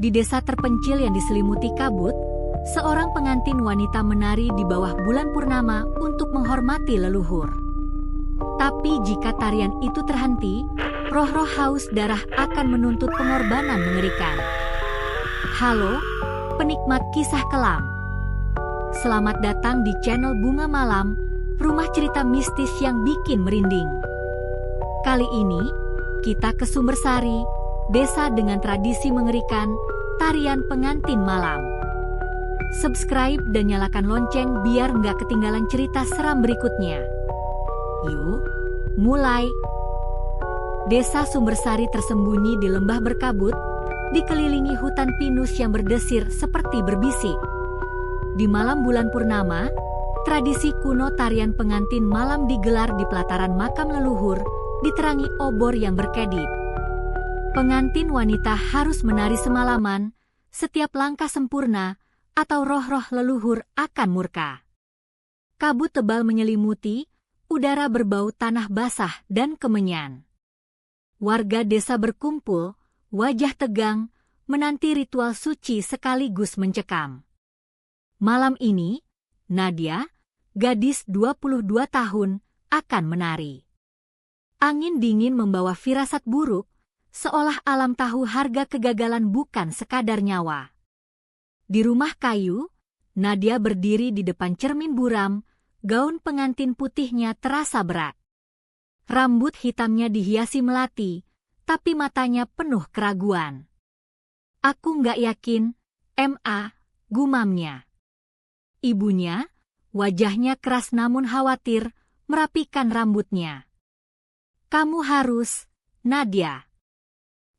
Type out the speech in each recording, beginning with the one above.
Di desa terpencil yang diselimuti kabut, seorang pengantin wanita menari di bawah bulan purnama untuk menghormati leluhur. Tapi jika tarian itu terhenti, roh-roh haus darah akan menuntut pengorbanan mengerikan. Halo, penikmat kisah kelam. Selamat datang di channel Bunga Malam, rumah cerita mistis yang bikin merinding. Kali ini, kita ke Sumbersari, desa dengan tradisi mengerikan, tarian pengantin malam. Subscribe dan nyalakan lonceng biar nggak ketinggalan cerita seram berikutnya. Yuk, mulai. Desa Sumbersari tersembunyi di lembah berkabut, dikelilingi hutan pinus yang berdesir seperti berbisik. Di malam bulan purnama, tradisi kuno tarian pengantin malam digelar di pelataran makam leluhur, diterangi obor yang berkedip. Pengantin wanita harus menari semalaman, setiap langkah sempurna, atau roh-roh leluhur akan murka. Kabut tebal menyelimuti, udara berbau tanah basah dan kemenyan. Warga desa berkumpul, wajah tegang, menanti ritual suci sekaligus mencekam. Malam ini, Nadia, gadis 22 tahun, akan menari. Angin dingin membawa firasat buruk, seolah alam tahu harga kegagalan bukan sekadar nyawa. Di rumah kayu, Nadia berdiri di depan cermin buram, gaun pengantin putihnya terasa berat. Rambut hitamnya dihiasi melati, tapi matanya penuh keraguan. "Aku nggak yakin, Ma," gumamnya. Ibunya, wajahnya keras namun khawatir, merapikan rambutnya. "Kamu harus, Nadia.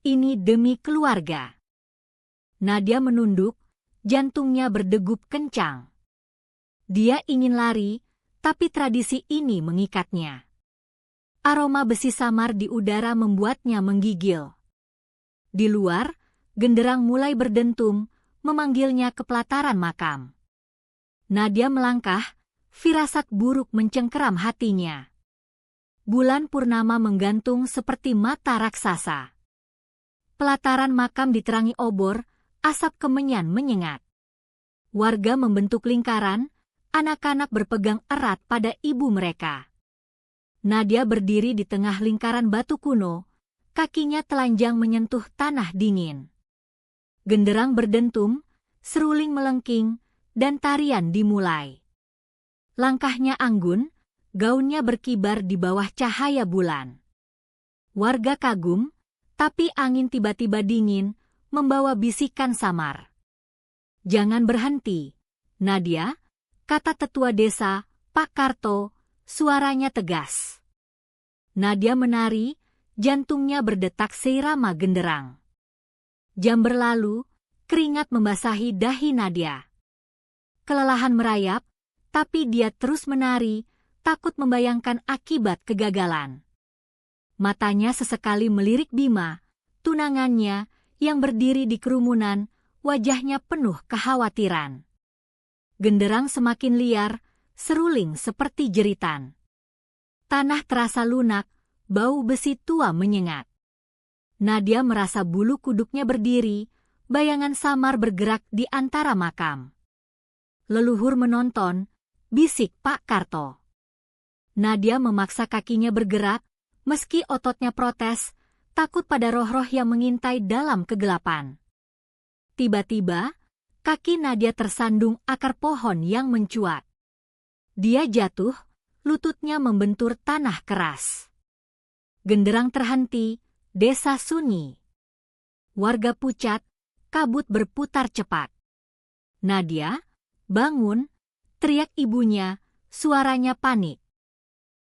Ini demi keluarga." Nadia menunduk, jantungnya berdegup kencang. Dia ingin lari, tapi tradisi ini mengikatnya. Aroma besi samar di udara membuatnya menggigil. Di luar, genderang mulai berdentum, memanggilnya ke pelataran makam. Nadia melangkah, firasat buruk mencengkeram hatinya. Bulan purnama menggantung seperti mata raksasa. Pelataran makam diterangi obor, asap kemenyan menyengat. Warga membentuk lingkaran, anak-anak berpegang erat pada ibu mereka. Nadia berdiri di tengah lingkaran batu kuno, kakinya telanjang menyentuh tanah dingin. Genderang berdentum, seruling melengking, dan tarian dimulai. Langkahnya anggun, gaunnya berkibar di bawah cahaya bulan. Warga kagum, tapi angin tiba-tiba dingin, membawa bisikan samar. "Jangan berhenti, Nadia," kata tetua desa, Pak Karto, suaranya tegas. Nadia menari, jantungnya berdetak seirama genderang. Jam berlalu, keringat membasahi dahi Nadia. Kelelahan merayap, tapi dia terus menari, takut membayangkan akibat kegagalan. Matanya sesekali melirik Bima, tunangannya, yang berdiri di kerumunan, wajahnya penuh kekhawatiran. Genderang semakin liar, seruling seperti jeritan. Tanah terasa lunak, bau besi tua menyengat. Nadia merasa bulu kuduknya berdiri, bayangan samar bergerak di antara makam. "Leluhur menonton," bisik Pak Karto. Nadia memaksa kakinya bergerak, meski ototnya protes, takut pada roh-roh yang mengintai dalam kegelapan. Tiba-tiba, kaki Nadia tersandung akar pohon yang mencuat. Dia jatuh, lututnya membentur tanah keras. Genderang terhenti, desa sunyi. Warga pucat, kabut berputar cepat. "Nadia, bangun!" teriak ibunya, suaranya panik.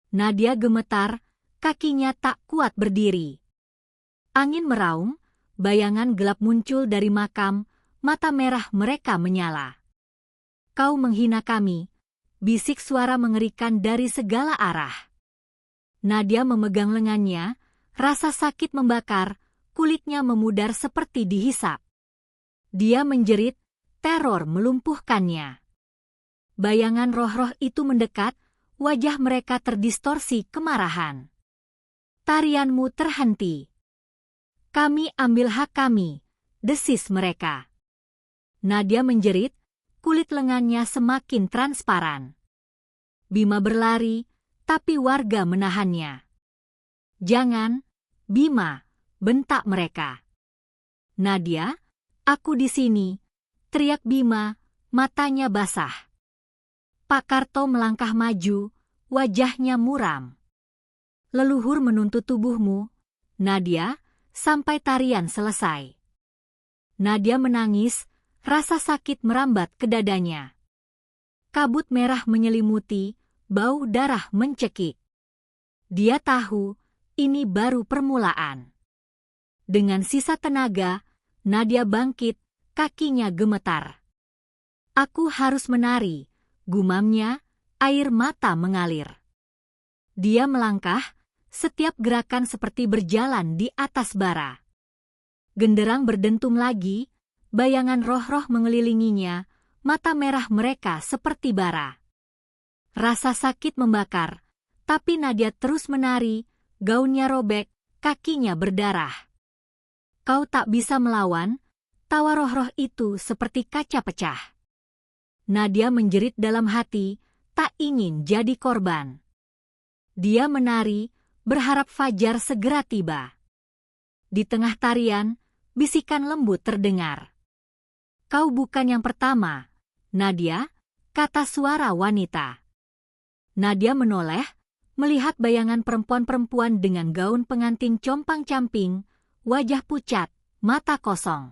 Nadia gemetar, kakinya tak kuat berdiri. Angin meraung, bayangan gelap muncul dari makam, mata merah mereka menyala. "Kau menghina kami," bisik suara mengerikan dari segala arah. Nadia memegang lengannya, rasa sakit membakar, kulitnya memudar seperti dihisap. Dia menjerit, teror melumpuhkannya. Bayangan roh-roh itu mendekat, wajah mereka terdistorsi kemarahan. "Tarianmu terhenti. Kami ambil hak kami," desis mereka. Nadia menjerit, kulit lengannya semakin transparan. Bima berlari, tapi warga menahannya. Jangan, Bima, bentak mereka. Nadia, aku di sini, teriak Bima, matanya basah. Pak Karto melangkah maju, wajahnya muram. Leluhur menuntut tubuhmu, Nadia, sampai tarian selesai. Nadia menangis, rasa sakit merambat ke dadanya. Kabut merah menyelimuti, bau darah mencekik. Dia tahu, ini baru permulaan. Dengan sisa tenaga, Nadia bangkit, kakinya gemetar. Aku harus menari, gumamnya, air mata mengalir. Dia melangkah, setiap gerakan seperti berjalan di atas bara. Genderang berdentum lagi, bayangan roh-roh mengelilinginya, mata merah mereka seperti bara. Rasa sakit membakar, tapi Nadia terus menari, gaunnya robek, kakinya berdarah. Kau tak bisa melawan, tawa roh-roh itu seperti kaca pecah. Nadia menjerit dalam hati, tak ingin jadi korban. Dia menari, berharap fajar segera tiba. Di tengah tarian, bisikan lembut terdengar. Kau bukan yang pertama, Nadia, kata suara wanita. Nadia menoleh, melihat bayangan perempuan-perempuan dengan gaun pengantin compang-camping, wajah pucat, mata kosong.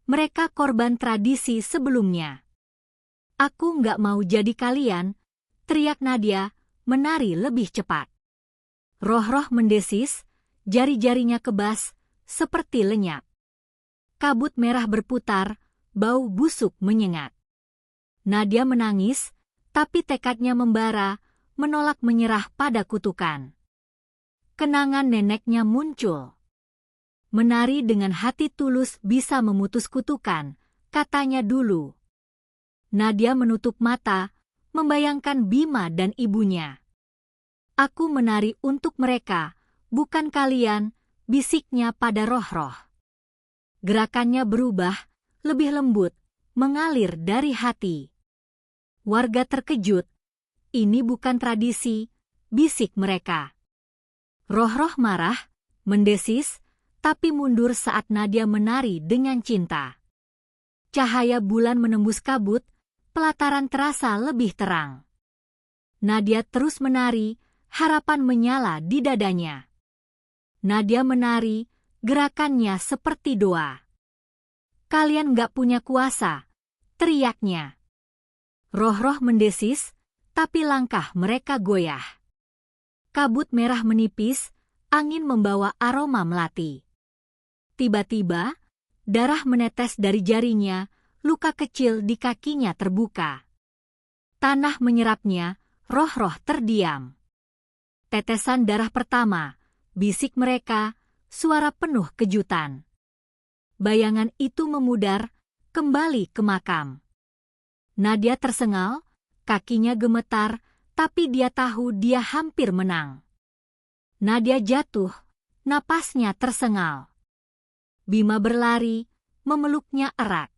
Mereka korban tradisi sebelumnya. Aku nggak mau jadi kalian, teriak Nadia, menari lebih cepat. Roh-roh mendesis, jari-jarinya kebas, seperti lenyap. Kabut merah berputar, bau busuk menyengat. Nadia menangis, tapi tekadnya membara, menolak menyerah pada kutukan. Kenangan neneknya muncul. Menari dengan hati tulus bisa memutus kutukan, katanya dulu. Nadia menutup mata, membayangkan Bima dan ibunya. Aku menari untuk mereka, bukan kalian, bisiknya pada roh-roh. Gerakannya berubah, lebih lembut, mengalir dari hati. Warga terkejut, ini bukan tradisi, bisik mereka. Roh-roh marah, mendesis, tapi mundur saat Nadia menari dengan cinta. Cahaya bulan menembus kabut, pelataran terasa lebih terang. Nadia terus menari, harapan menyala di dadanya. Nadia menari, gerakannya seperti doa. Kalian gak punya kuasa, teriaknya. Roh-roh mendesis, tapi langkah mereka goyah. Kabut merah menipis, angin membawa aroma melati. Tiba-tiba, darah menetes dari jarinya, luka kecil di kakinya terbuka. Tanah menyerapnya, roh-roh terdiam. Tetesan darah pertama, bisik mereka, suara penuh kejutan. Bayangan itu memudar, kembali ke makam. Nadia tersengal, kakinya gemetar, tapi dia tahu dia hampir menang. Nadia jatuh, napasnya tersengal. Bima berlari, memeluknya erat.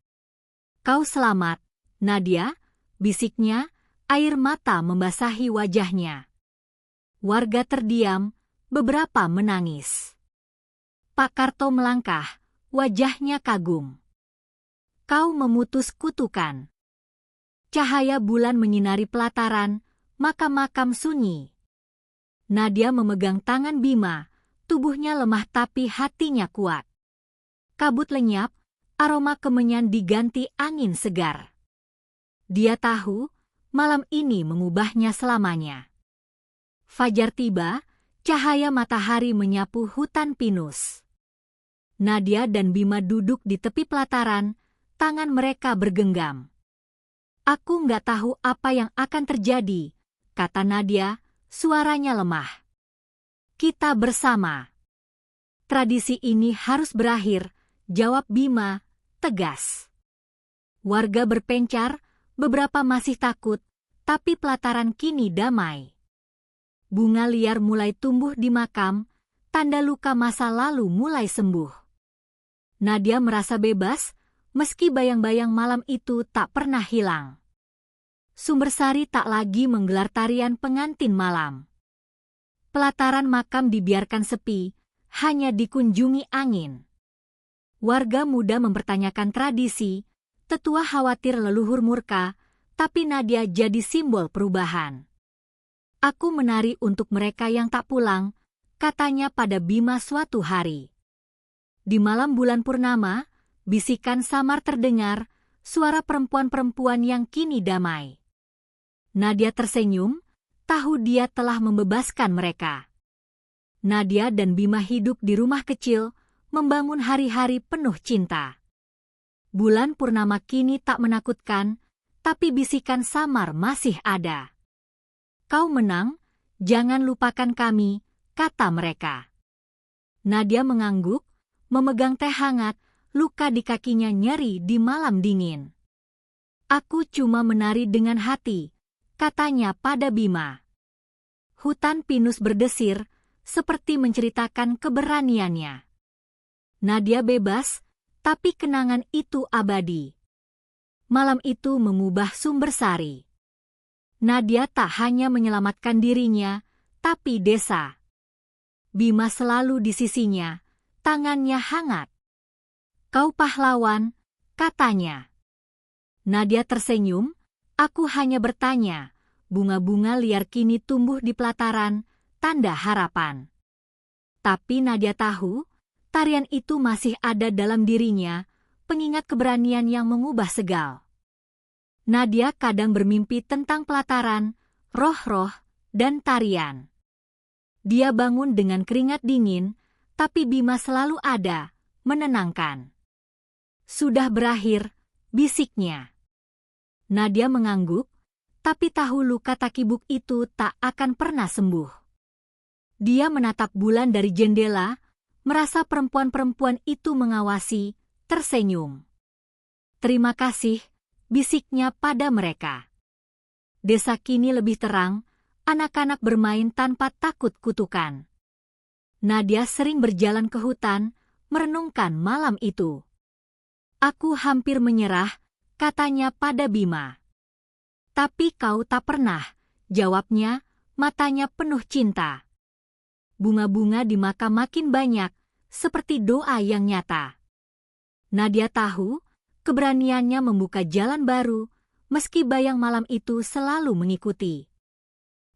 Kau selamat, Nadia, bisiknya, air mata membasahi wajahnya. Warga terdiam, beberapa menangis. Pak Karto melangkah, wajahnya kagum. Kau memutus kutukan. Cahaya bulan menyinari pelataran, makam-makam sunyi. Nadia memegang tangan Bima, tubuhnya lemah tapi hatinya kuat. Kabut lenyap, aroma kemenyan diganti angin segar. Dia tahu, malam ini mengubahnya selamanya. Fajar tiba, cahaya matahari menyapu hutan pinus. Nadia dan Bima duduk di tepi pelataran, tangan mereka bergenggam. Aku nggak tahu apa yang akan terjadi, kata Nadia, suaranya lemah. Kita bersama. Tradisi ini harus berakhir, jawab Bima, tegas. Warga berpencar, beberapa masih takut, tapi pelataran kini damai. Bunga liar mulai tumbuh di makam, tanda luka masa lalu mulai sembuh. Nadia merasa bebas, meski bayang-bayang malam itu tak pernah hilang. Sumbersari tak lagi menggelar tarian pengantin malam. Pelataran makam dibiarkan sepi, hanya dikunjungi angin. Warga muda mempertanyakan tradisi, tetua khawatir leluhur murka, tapi Nadia jadi simbol perubahan. Aku menari untuk mereka yang tak pulang, katanya pada Bima suatu hari. Di malam bulan purnama, bisikan samar terdengar, suara perempuan-perempuan yang kini damai. Nadia tersenyum, tahu dia telah membebaskan mereka. Nadia dan Bima hidup di rumah kecil, membangun hari-hari penuh cinta. Bulan purnama kini tak menakutkan, tapi bisikan samar masih ada. Kau menang, jangan lupakan kami, kata mereka. Nadia mengangguk, memegang teh hangat, luka di kakinya nyeri di malam dingin. Aku cuma menari dengan hati, katanya pada Bima. Hutan pinus berdesir, seperti menceritakan keberaniannya. Nadia bebas, tapi kenangan itu abadi. Malam itu mengubah Sumbersari. Nadia tak hanya menyelamatkan dirinya, tapi desa. Bima selalu di sisinya, tangannya hangat. Kau pahlawan, katanya. Nadia tersenyum, aku hanya bertanya, bunga-bunga liar kini tumbuh di pelataran, tanda harapan. Tapi Nadia tahu, tarian itu masih ada dalam dirinya, pengingat keberanian yang mengubah segal. Nadia kadang bermimpi tentang pelataran, roh-roh, dan tarian. Dia bangun dengan keringat dingin, tapi Bima selalu ada, menenangkan. Sudah berakhir, bisiknya. Nadia mengangguk, tapi tahu luka takibuk itu tak akan pernah sembuh. Dia menatap bulan dari jendela, merasa perempuan-perempuan itu mengawasi, tersenyum. Terima kasih, bisiknya pada mereka. Desa kini lebih terang, anak-anak bermain tanpa takut kutukan. Nadia sering berjalan ke hutan, merenungkan malam itu. Aku hampir menyerah, katanya pada Bima. Tapi kau tak pernah, jawabnya, matanya penuh cinta. Bunga-bunga di makam makin banyak, seperti doa yang nyata. Nadia tahu, keberaniannya membuka jalan baru, meski bayang malam itu selalu mengikuti.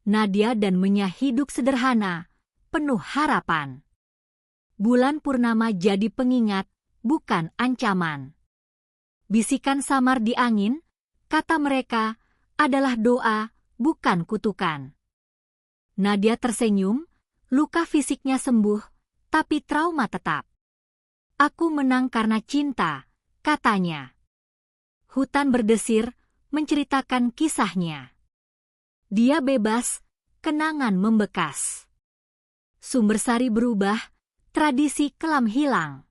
Nadia dan Menya hidup sederhana, penuh harapan. Bulan purnama jadi pengingat, bukan ancaman. Bisikan samar di angin, kata mereka, adalah doa, bukan kutukan. Nadia tersenyum, luka fisiknya sembuh, tapi trauma tetap. Aku menang karena cinta, katanya. Hutan berdesir, menceritakan kisahnya. Dia bebas, kenangan membekas. Sumbersari berubah, tradisi kelam hilang.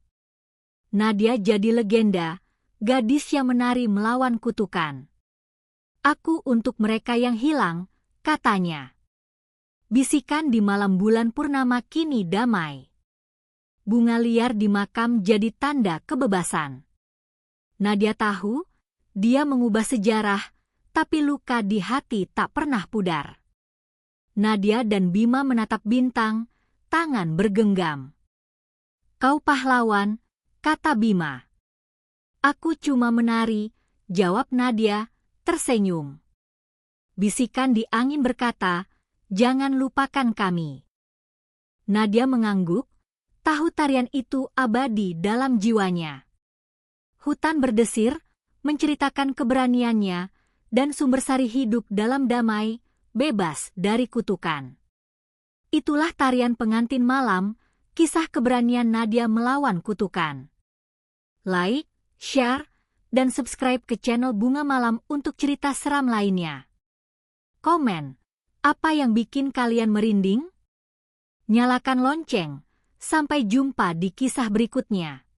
Nadia jadi legenda, gadis yang menari melawan kutukan. Aku untuk mereka yang hilang, katanya. Bisikan di malam bulan purnama kini damai. Bunga liar di makam jadi tanda kebebasan. Nadia tahu, dia mengubah sejarah, tapi luka di hati tak pernah pudar. Nadia dan Bima menatap bintang, tangan bergenggam. Kau pahlawan, kata Bima. Aku cuma menari, jawab Nadia, tersenyum. Bisikan di angin berkata, jangan lupakan kami. Nadia mengangguk, tahu tarian itu abadi dalam jiwanya. Hutan berdesir, menceritakan keberaniannya, dan Sumbersari hidup dalam damai, bebas dari kutukan. Itulah tarian pengantin malam, kisah keberanian Nadia melawan kutukan. Like, share, dan subscribe ke channel Bunga Malam untuk cerita seram lainnya. Komen, apa yang bikin kalian merinding? Nyalakan lonceng, sampai jumpa di kisah berikutnya.